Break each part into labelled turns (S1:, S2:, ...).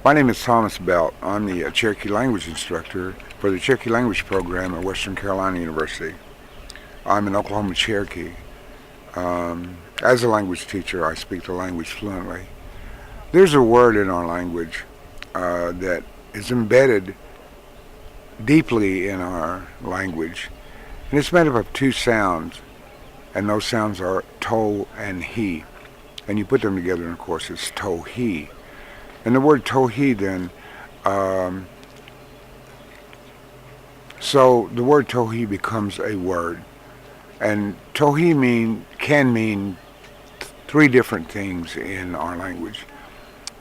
S1: My name is Thomas Belt. I'm the Cherokee Language Instructor for the Cherokee Language Program at Western Carolina University. I'm an Oklahoma Cherokee. As a language teacher, I speak the language fluently. There's a word in our language that is embedded deeply in our language, and it's made up of two sounds, and those sounds are to and he. And you put them together, and of course, it's to-he. And the word to-he then, so the word to-he becomes a word. And to-he can mean three different things in our language.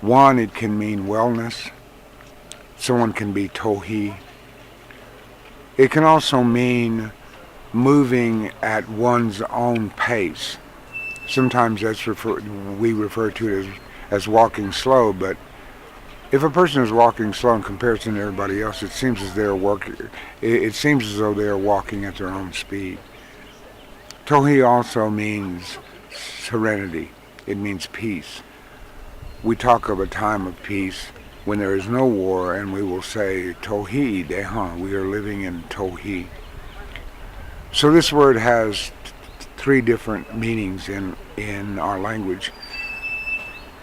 S1: One, it can mean wellness. Someone can be to-he. It can also mean moving at one's own pace. Sometimes we refer to it as walking slow, but if a person is walking slow in comparison to everybody else, it seems as though they are walking at their own speed. To-he also means serenity. It means peace. We talk of a time of peace when there is no war, and we will say to-he deha. We are living in to-he. So this word has three different meanings in our language.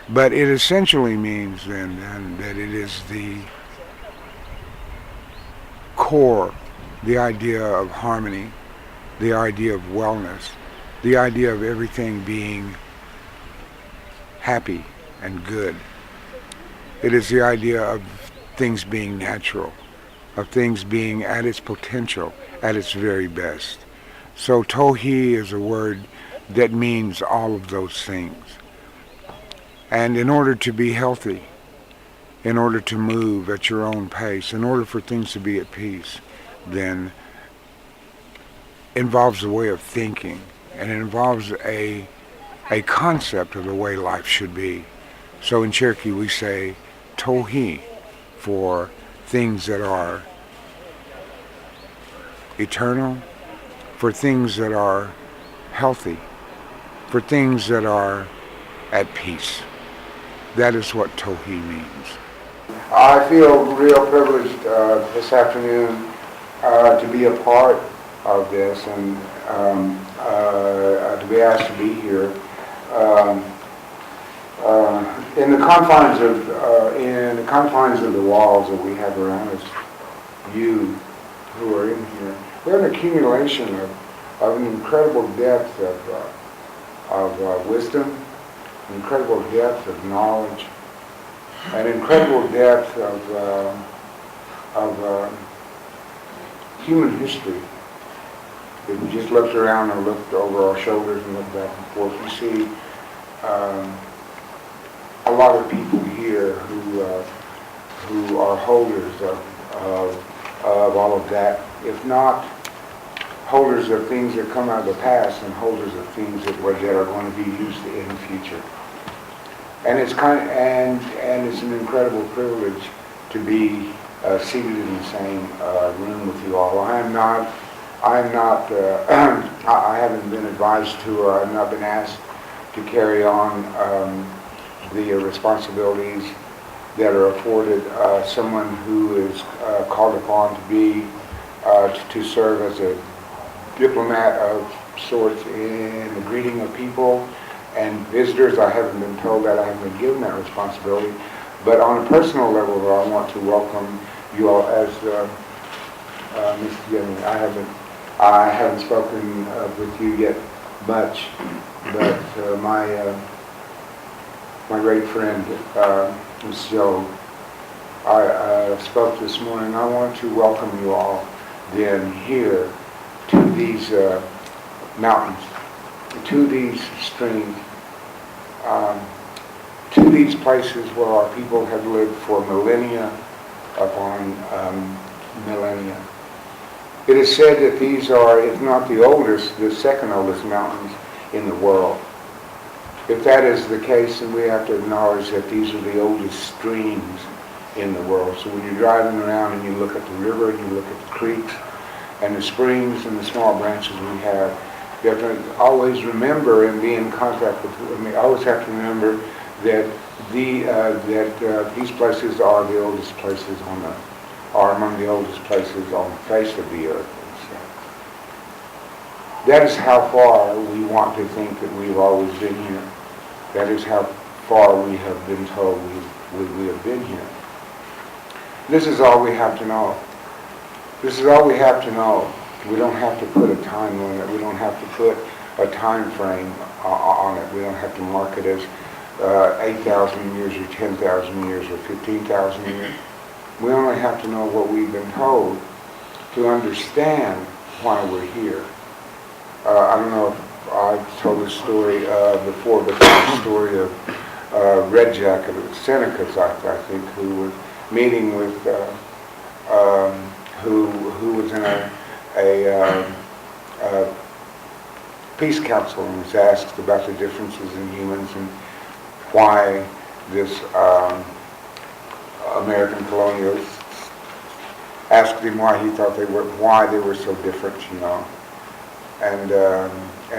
S1: But it essentially means then that it is the core, the idea of harmony, the idea of wellness, the idea of everything being happy and good. It is the idea of things being natural, of things being at its potential, at its very best. So to-he is a word that means all of those things. And in order to be healthy, in order to move at your own pace, in order for things to be at peace, then involves a way of thinking, and it involves a concept of the way life should be. So in Cherokee we say to-he for things that are eternal, for things that are healthy, for things that are at peace. That is what to-he means. I feel real privileged this afternoon to be a part of this and to be asked to be here. In the confines of the walls that we have around us, you who are in here, we're an accumulation of an incredible depth of wisdom, an incredible depth of knowledge, an incredible depth of human history. If we just looked around and looked over our shoulders and looked back and forth, you see a lot of people here who are holders of all of that, if not holders of things that come out of the past and holders of things that are going to be used in the future. And it's it's an incredible privilege to be seated in the same room with you all. I haven't been advised to, or I've not been asked to carry on the responsibilities that are afforded someone who is called upon to be to serve as a diplomat of sorts in the greeting of people and visitors. I haven't been told that. I haven't been given that responsibility. But on a personal level, I want to welcome you all as Mr. Young. I haven't spoken with you yet much, but my great friend, Ms. Joe, I spoke this morning. I want to welcome you all then here to these mountains, to these streams, to these places where our people have lived for millennia upon millennia. It is said that these are, if not the oldest, the second oldest mountains in the world. If that is the case, then we have to acknowledge that these are the oldest streams in the world. So when you're driving around and you look at the river and you look at the creeks and the springs and the small branches we have to always remember and be in contact with, always have to remember that these places are the oldest places are among the oldest places on the face of the earth. So that is how far we want to think that we've always been here. That is how far we have been told we have been here. This is all we have to know. This is all we have to know. We don't have to put a time limit. We don't have to put a time frame on it. We don't have to mark it as 8,000 years or 10,000 years or 15,000 years. We only have to know what we've been told to understand why we're here. I don't know if I've told this story before, but the story of Red Jacket of Seneca's, I think, who was meeting with, who was in a peace council and was asked about the differences in humans and why this American colonialists asked him why he thought they were so different, you know. And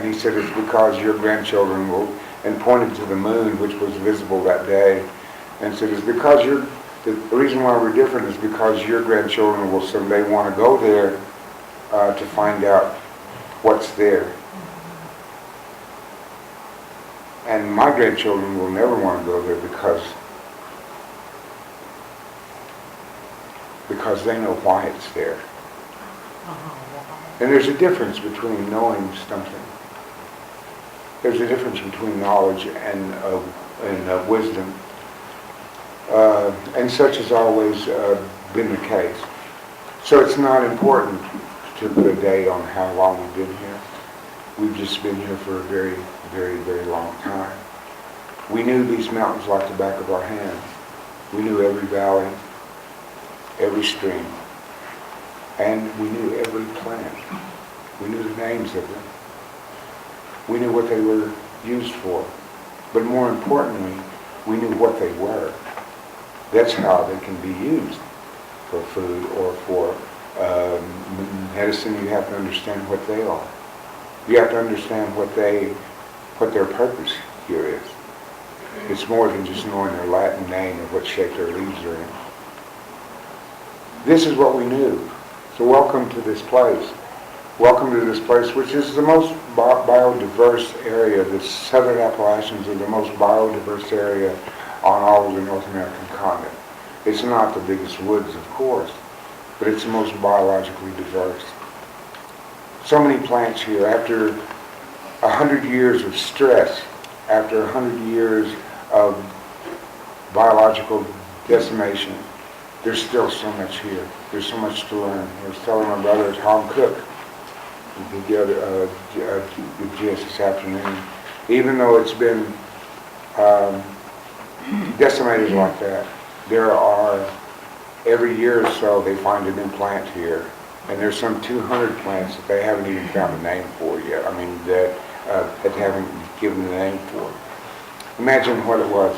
S1: he said, it's because your grandchildren will, and pointed to the moon, which was visible that day, and said, it's because the reason why we're different is because your grandchildren will someday want to go there to find out what's there. And my grandchildren will never want to go there because they know why it's there. And there's a difference between knowing something. There's a difference between knowledge and wisdom. And such has always been the case. So it's not important to put a date on how long we've been here. We've just been here for a very, very, very long time. We knew these mountains like the back of our hands. We knew every valley, every stream, and we knew every plant. We knew the names of them. We knew what they were used for. But more importantly, we knew what they were. That's how they can be used for food or for medicine. You have to understand what they are. You have to understand what their purpose here is. It's more than just knowing their Latin name or what shape their leaves are in. This is what we knew. So welcome to this place. Welcome to this place, which is the most biodiverse area. The Southern Appalachians are the most biodiverse area on all of the North American continent. It's not the biggest woods, of course, but it's the most biologically diverse. So many plants here. After 100 years of stress, after 100 years of biological decimation, there's still so much here. There's so much to learn. I was telling my brother Tom Cook the GS this afternoon, even though it's been decimated like that, there are, every year or so, they find a new plant here. And there's some 200 plants that they haven't even found a name for yet. I mean, that they haven't given a name for. Imagine what it was.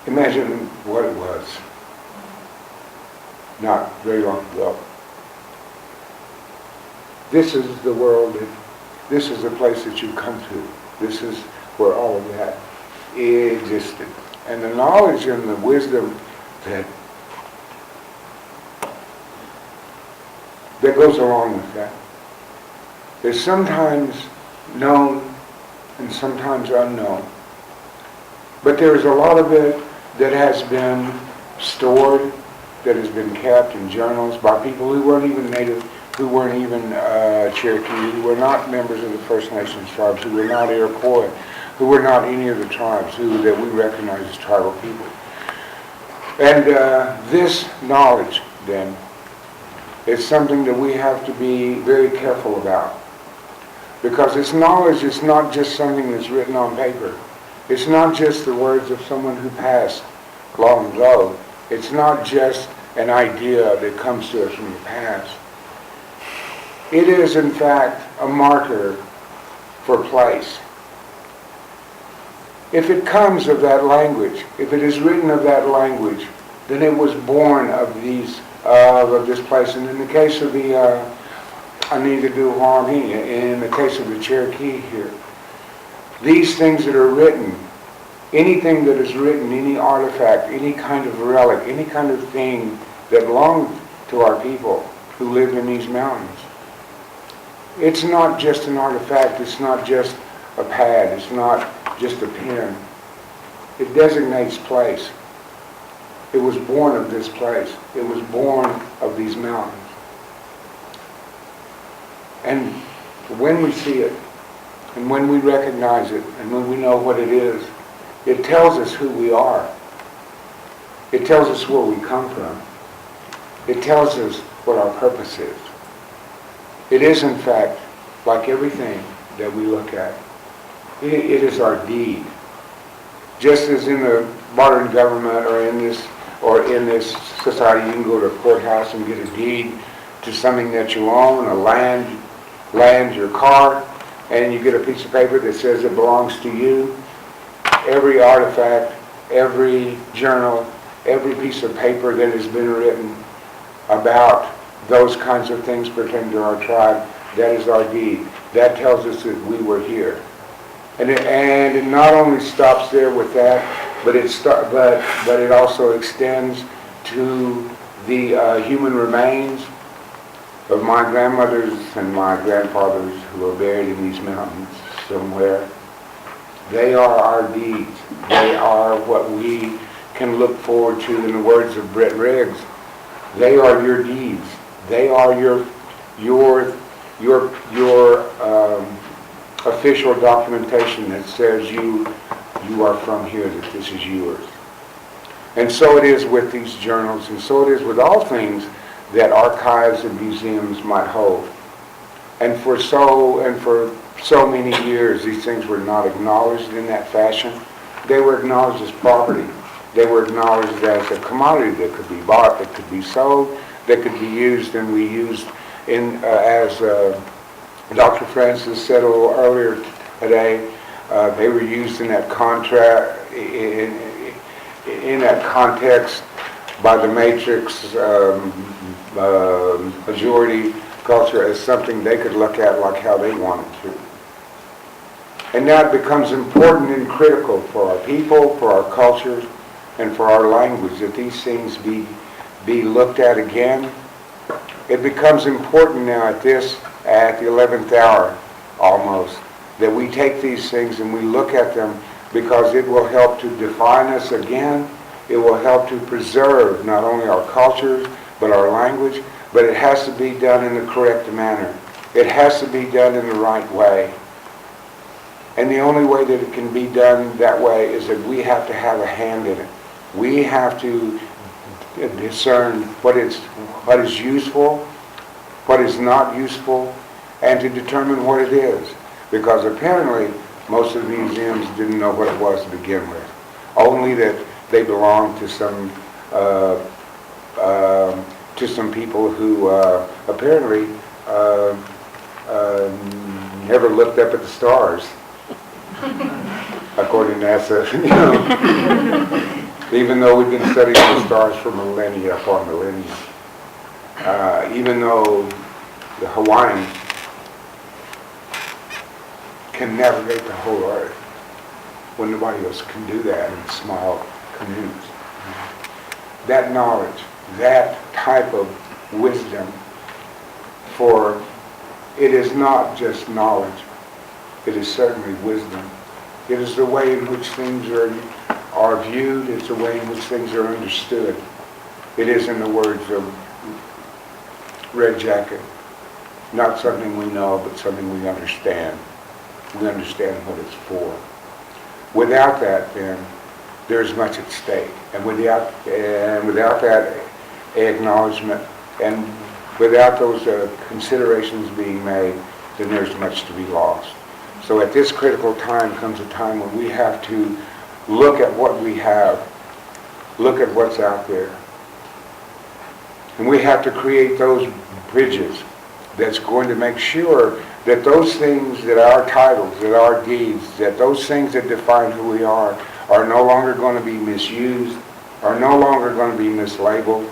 S1: Imagine what it was not very long ago. This is the world, this is the place that you come to. This is where all of that existed. And the knowledge and the wisdom that goes along with that is sometimes known and sometimes unknown. But there is a lot of it that has been stored, that has been kept in journals by people who weren't even native, who weren't even Cherokee, who were not members of the First Nations tribes, who were not Iroquois, who were not any of the tribes that we recognize as tribal people. And this knowledge, then, is something that we have to be very careful about. Because this knowledge is not just something that's written on paper. It's not just the words of someone who passed long ago. It's not just an idea that comes to us from the past. It is, in fact, a marker for place. If it comes of that language, if it is written of that language, then it was born of this place. And in the case of the in the case of the Cherokee here, these things that are written, anything that is written, any artifact, any kind of relic, any kind of thing that belonged to our people who lived in these mountains, it's not just an artifact, it's not just a pad, it's not just a pen. It designates place. It was born of this place. It was born of these mountains. And when we see it, and when we recognize it, and when we know what it is, it tells us who we are. It tells us where we come from. It tells us what our purpose is. It is, in fact, like everything that we look at, it is our deed. Just as in the modern government or in this society, you can go to a courthouse and get a deed to something that you own, a land, your car, and you get a piece of paper that says it belongs to you. Every artifact, every journal, every piece of paper that has been written about those kinds of things pertaining to our tribe, that is our deed. That tells us that we were here. And it not only stops there with that, but it also extends to the human remains of my grandmothers and my grandfathers who are buried in these mountains somewhere. They are our deeds. They are what we can look forward to, in the words of Brett Riggs. They are your deeds. They are your official documentation that says you are from here, that this is yours. And so it is with these journals, and so it is with all things that archives and museums might hold. And for so many years, these things were not acknowledged in that fashion. They were acknowledged as property. They were acknowledged as a commodity that could be bought, that could be sold, that could be used and reused as Dr. Francis said a little earlier today. They were used in that in that context by the matrix majority culture as something they could look at like how they wanted to. And now it becomes important and critical for our people, for our cultures, and for our language that these things be looked at again. It becomes important now at the 11th hour almost, that we take these things and we look at them, because it will help to define us again. It will help to preserve not only our cultures but our language, but it has to be done in the correct manner. It has to be done in the right way. And the only way that it can be done that way is that we have to have a hand in it. We have to discern what is useful, what is not useful, and to determine what it is. Because apparently most of the museums didn't know what it was to begin with. Only that they belonged to some people who apparently never looked up at the stars, according to NASA. Even though we've been studying the stars for millennia upon millennia, even though the Hawaiians can navigate the whole earth when nobody else can do that in small canoes. That knowledge, that type of wisdom, for it is not just knowledge, it is certainly wisdom. It is the way in which things are viewed, it's the way in which things are understood. It is, in the words of Red Jacket, not something we know, but something we understand. We understand what it's for. Without that, then, there's much at stake. And without that acknowledgement, and without those considerations being made, then there's much to be lost. So at this critical time comes a time when we have to look at what we have, look at what's out there. And we have to create those bridges that's going to make sure that those things, that our titles, that our deeds, that those things that define who we are no longer going to be misused, are no longer going to be mislabeled,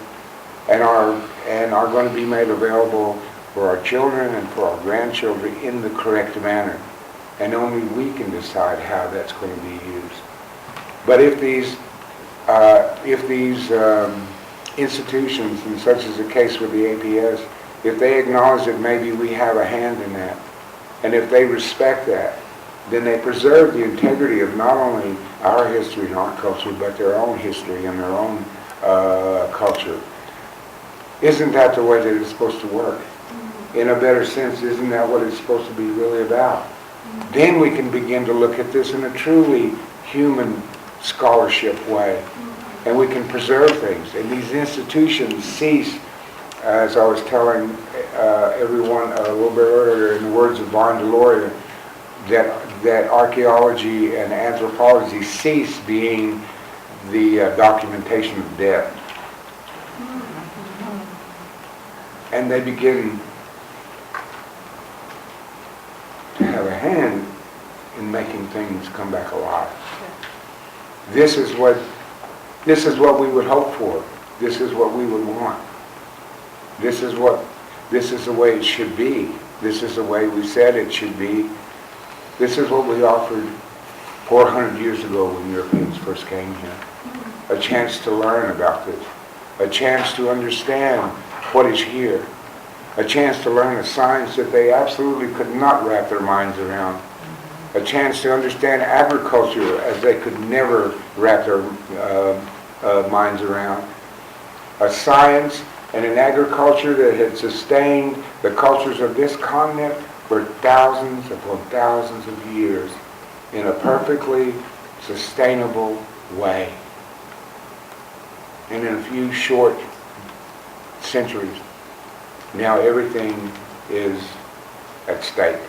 S1: and are going to be made available for our children and for our grandchildren in the correct manner. And only we can decide how that's going to be used. But if these institutions, and such is the case with the APS, if they acknowledge that maybe we have a hand in that, and if they respect that, then they preserve the integrity of not only our history and our culture, but their own history and their own culture. Isn't that the way that it's supposed to work? In a better sense, isn't that what it's supposed to be really about? Then we can begin to look at this in a truly human scholarship way. And we can preserve things. And these institutions cease, as I was telling everyone a little bit earlier in the words of Von Deloria, that archaeology and anthropology cease being the documentation of death. And they begin to have a hand in making things come back alive. This is what we would hope for. This is what we would want. This is the way it should be. This is the way we said it should be. This is what we offered 400 years ago when Europeans first came here. A chance to learn about this. A chance to understand what is here. A chance to learn a science that they absolutely could not wrap their minds around. A chance to understand agriculture as they could never wrap their minds around. A science and an agriculture that had sustained the cultures of this continent for thousands upon thousands of years in a perfectly sustainable way. And in a few short centuries, now everything is at stake.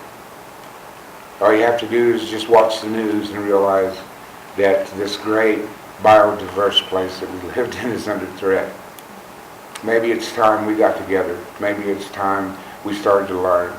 S1: All you have to do is just watch the news and realize that this great biodiverse place that we lived in is under threat. Maybe it's time we got together. Maybe it's time we started to learn.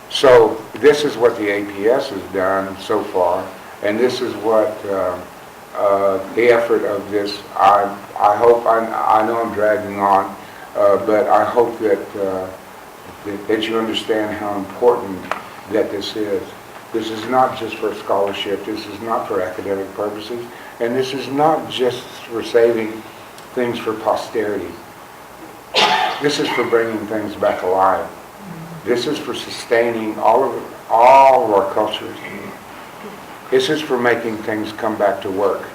S1: So this is what the APS has done so far, and this is what the effort of this. I hope, I know I'm dragging on, but I hope that you understand how important that this is. This is not just for scholarship. This is not for academic purposes, and this is not just for saving things for posterity. This is for bringing things back alive. This is for sustaining all of our cultures. This is for making things come back to work.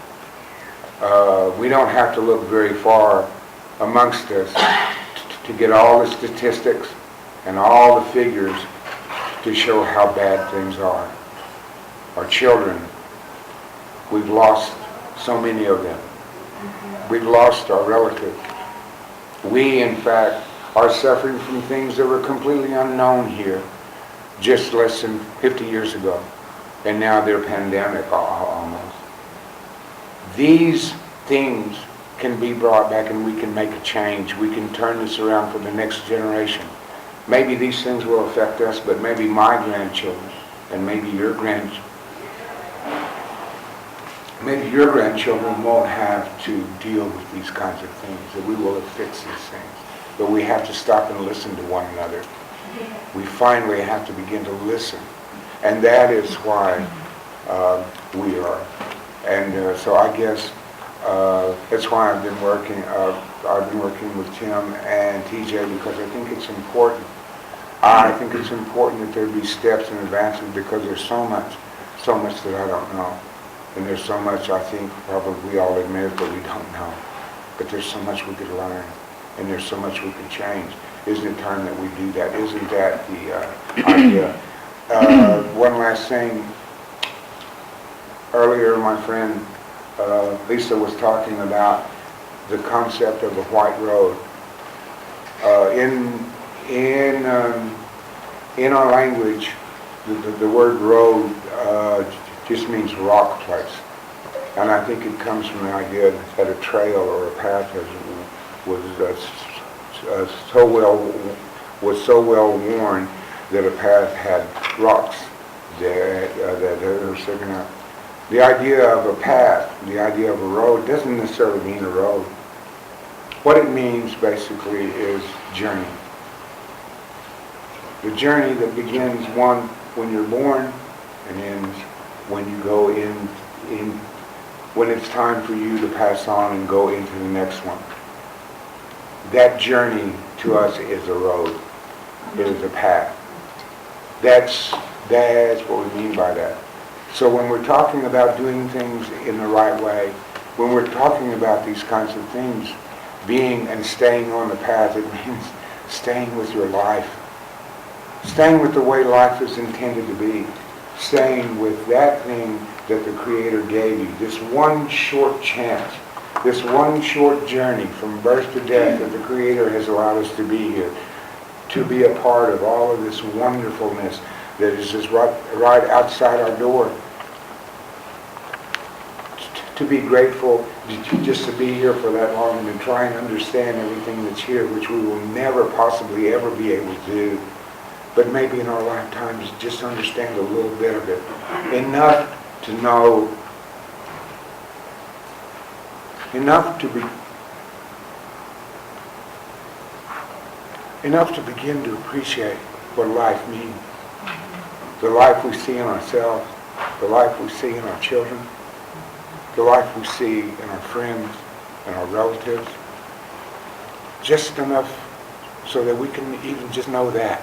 S1: We don't have to look very far amongst us to get all the statistics and all the figures to show how bad things are. Our children, we've lost so many of them. We've lost our relatives. We, in fact, are suffering from things that were completely unknown here just less than 50 years ago. And now they're pandemic almost. These things can be brought back and we can make a change. We can turn this around for the next generation. Maybe these things will affect us, but maybe my grandchildren and maybe your grandchildren won't have to deal with these kinds of things, that we will have fixed these things. But we have to stop and listen to one another. We finally have to begin to listen. And that is why we are. And so I guess that's why I've been working with Tim and TJ, because I think it's important. I think it's important that there be steps and advances, because there's so much that I don't know. And there's so much I think probably we all admit that we don't know. But there's so much we could learn. And there's so much we can change. Isn't it time that we do that? Isn't that the idea? One last thing. Earlier, my friend Lisa was talking about the concept of a white road. In our language, the word road just means rock place. And I think it comes from the idea that a trail or a path was so well worn that a path had rocks that were sticking out. The idea of a path, the idea of a road, doesn't necessarily mean a road. What it means basically is journey. The journey that begins when you're born and ends when you go in when it's time for you to pass on and go into the next one. That journey to us is a road. It is a path. That's what we mean by that. So when we're talking about doing things in the right way, when we're talking about these kinds of things, being and staying on the path, it means staying with your life. Staying with the way life is intended to be. Staying with that thing that the Creator gave you. This one short chance. This one short journey from birth to death that the Creator has allowed us to be here. To be a part of all of this wonderfulness that is just right outside our door. To be grateful just to be here for that long and to try and understand everything that's here, which we will never possibly ever be able to do. But maybe in our lifetimes just understand a little bit of it. Enough to know, enough to begin to appreciate what life means. The life we see in ourselves, the life we see in our children, the life we see in our friends and our relatives. Just enough so that we can even just know that.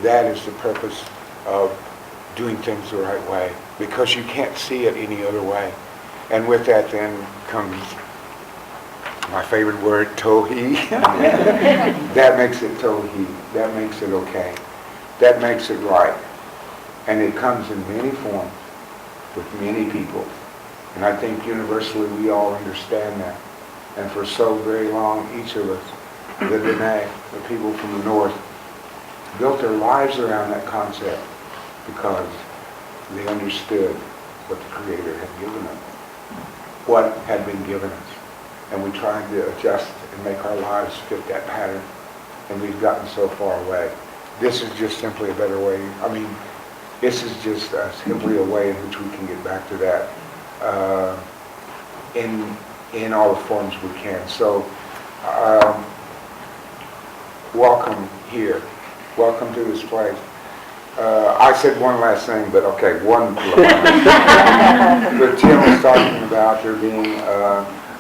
S1: That is the purpose of doing things the right way, because you can't see it any other way. And with that then comes my favorite word, tohi. That makes it tohi. That makes it okay. That makes it right. And it comes in many forms with many people. And I think universally we all understand that. And for so very long, each of us, the Dene, the people from the north, built their lives around that concept because they understood what the Creator had given them, what had been given us. And we tried to adjust and make our lives fit that pattern. And we've gotten so far away. This is just simply a better way. I mean, this is just simply a way in which we can get back to that in all the forms we can. So, welcome here. Welcome to this place. I said one last thing, but okay, one last. But Tim was talking about there being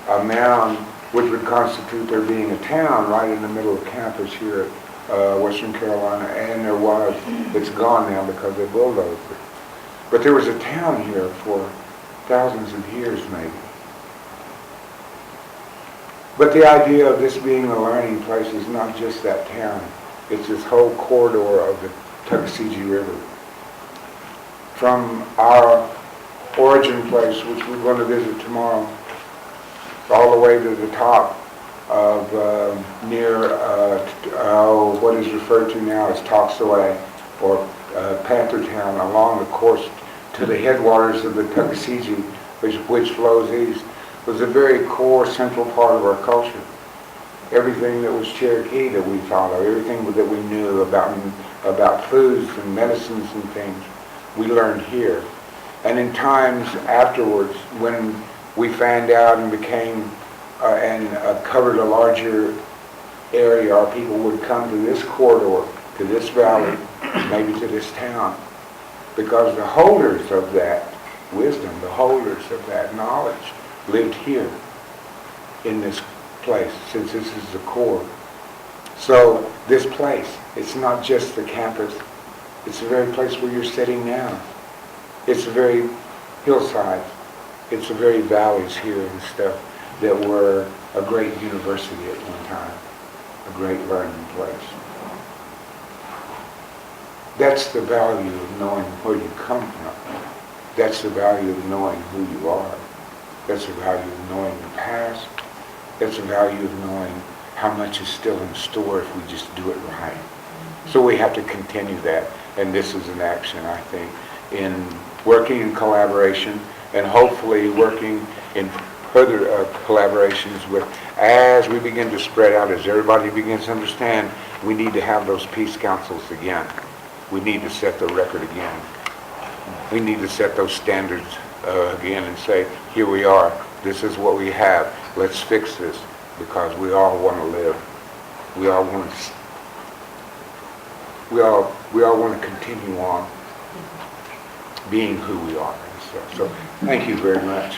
S1: a mound which would constitute there being a town right in the middle of campus here at Western Carolina, and there was. It's gone now because they bulldozed it. But there was a town here for thousands of years maybe. But the idea of this being a learning place is not just that town. It's this whole corridor of the Tuckasegee River. From our origin place, which we're going to visit tomorrow, all the way to the top of near what is referred to now as Toxaway or Panthertown, along the course to the headwaters of the Tuckasegee, which flows east, was a very core central part of our culture. Everything that was Cherokee that we followed, everything that we knew about foods and medicines and things, we learned here. And in times afterwards, when we fanned out and became and covered a larger area, our people would come to this corridor, to this valley, maybe to this town, because the holders of that wisdom, the holders of that knowledge, lived here in this place, since this is the core. So this place, it's not just the campus, it's the very place where you're sitting now. It's the very hillsides, it's the very valleys here and stuff that were a great university at one time, a great learning place. That's the value of knowing where you come from. That's the value of knowing who you are. That's the value of knowing the past. That's the value of knowing how much is still in store if we just do it right. So we have to continue that, and this is an action, I think, in working in collaboration and hopefully working in further collaborations with, as we begin to spread out, as everybody begins to understand, we need to have those peace councils again. we need to set the record again. We need to set those standards again and say, here we are, this is what we have, let's fix this, because we all want to live. We all want to continue on being who we are. So thank you very much.